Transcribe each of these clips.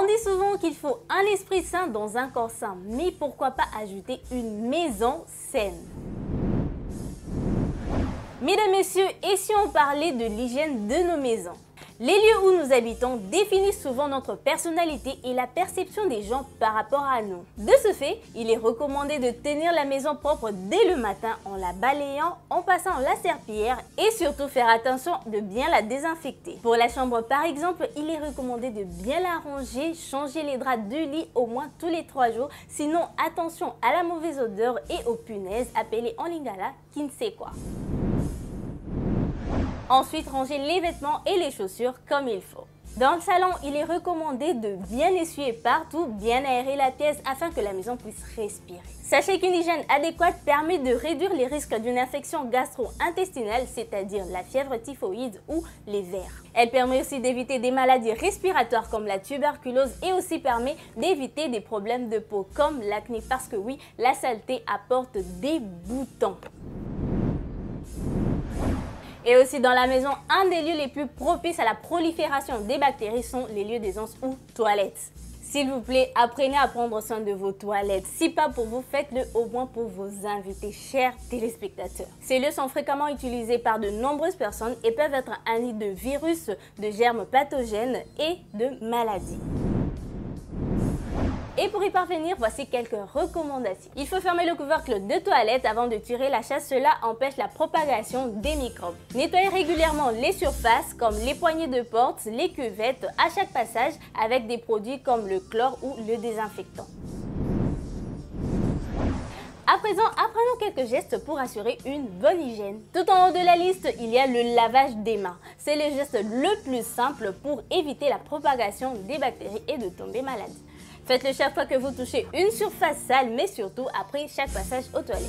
On dit souvent qu'il faut un esprit sain dans un corps sain, mais pourquoi pas ajouter une maison saine? Mesdames, Messieurs, et si on parlait de l'hygiène de nos maisons? Les lieux où nous habitons définissent souvent notre personnalité et la perception des gens par rapport à nous. De ce fait, il est recommandé de tenir la maison propre dès le matin en la balayant, en passant la serpillière et surtout faire attention de bien la désinfecter. Pour la chambre par exemple, il est recommandé de bien la ranger, changer les draps du lit au moins tous les 3 jours, sinon attention à la mauvaise odeur et aux punaises appelées en lingala qui ne sait quoi. Ensuite, ranger les vêtements et les chaussures comme il faut. Dans le salon, il est recommandé de bien essuyer partout, bien aérer la pièce afin que la maison puisse respirer. Sachez qu'une hygiène adéquate permet de réduire les risques d'une infection gastro-intestinale, c'est-à-dire la fièvre typhoïde ou les vers. Elle permet aussi d'éviter des maladies respiratoires comme la tuberculose et aussi permet d'éviter des problèmes de peau comme l'acné parce que oui, la saleté apporte des boutons. Et aussi dans la maison, un des lieux les plus propices à la prolifération des bactéries sont les lieux d'aisance ou toilettes. S'il vous plaît, apprenez à prendre soin de vos toilettes. Si pas pour vous, faites-le au moins pour vos invités, chers téléspectateurs. Ces lieux sont fréquemment utilisés par de nombreuses personnes et peuvent être un nid de virus, de germes pathogènes et de maladies. Et pour y parvenir, voici quelques recommandations. Il faut fermer le couvercle de toilette avant de tirer la chasse, cela empêche la propagation des microbes. Nettoyez régulièrement les surfaces comme les poignées de porte, les cuvettes à chaque passage avec des produits comme le chlore ou le désinfectant. À présent, apprenons quelques gestes pour assurer une bonne hygiène. Tout en haut de la liste, il y a le lavage des mains. C'est le geste le plus simple pour éviter la propagation des bactéries et de tomber malade. Faites-le chaque fois que vous touchez une surface sale, mais surtout après chaque passage aux toilettes.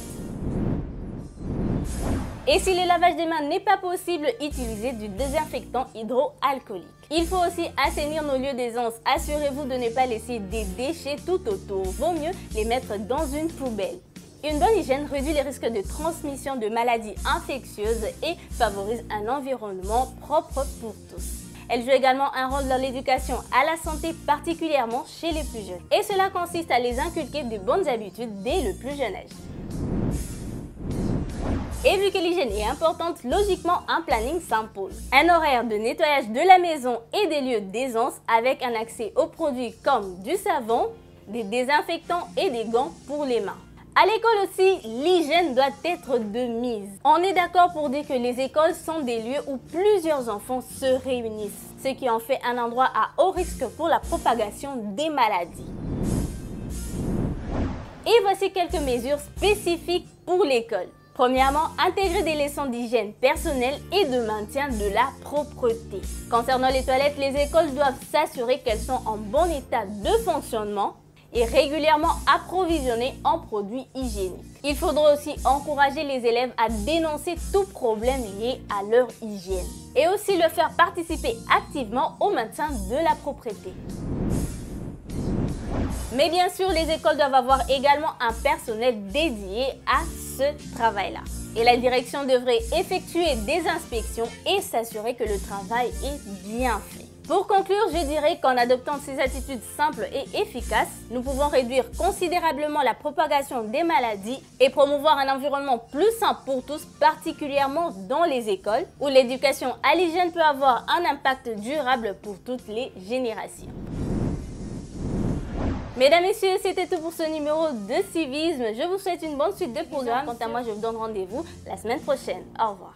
Et si le lavage des mains n'est pas possible, utilisez du désinfectant hydroalcoolique. Il faut aussi assainir nos lieux d'aisance. Assurez-vous de ne pas laisser des déchets tout autour. Vaut mieux les mettre dans une poubelle. Une bonne hygiène réduit les risques de transmission de maladies infectieuses et favorise un environnement propre pour tous. Elle joue également un rôle dans l'éducation à la santé, particulièrement chez les plus jeunes. Et cela consiste à les inculquer de bonnes habitudes dès le plus jeune âge. Et vu que l'hygiène est importante, logiquement un planning s'impose. Un horaire de nettoyage de la maison et des lieux d'aisance avec un accès aux produits comme du savon, des désinfectants et des gants pour les mains. À l'école aussi, l'hygiène doit être de mise. On est d'accord pour dire que les écoles sont des lieux où plusieurs enfants se réunissent, ce qui en fait un endroit à haut risque pour la propagation des maladies. Et voici quelques mesures spécifiques pour l'école. Premièrement, intégrer des leçons d'hygiène personnelle et de maintien de la propreté. Concernant les toilettes, les écoles doivent s'assurer qu'elles sont en bon état de fonctionnement et régulièrement approvisionner en produits hygiéniques. Il faudra aussi encourager les élèves à dénoncer tout problème lié à leur hygiène et aussi le faire participer activement au maintien de la propreté. Mais bien sûr, les écoles doivent avoir également un personnel dédié à ce travail-là. Et la direction devrait effectuer des inspections et s'assurer que le travail est bien fait. Pour conclure, je dirais qu'en adoptant ces attitudes simples et efficaces, nous pouvons réduire considérablement la propagation des maladies et promouvoir un environnement plus sain pour tous, particulièrement dans les écoles, où l'éducation à l'hygiène peut avoir un impact durable pour toutes les générations. Mesdames, Messieurs, c'était tout pour ce numéro de Civisme. Je vous souhaite une bonne suite de programme. Quant à moi, je vous donne rendez-vous la semaine prochaine. Au revoir.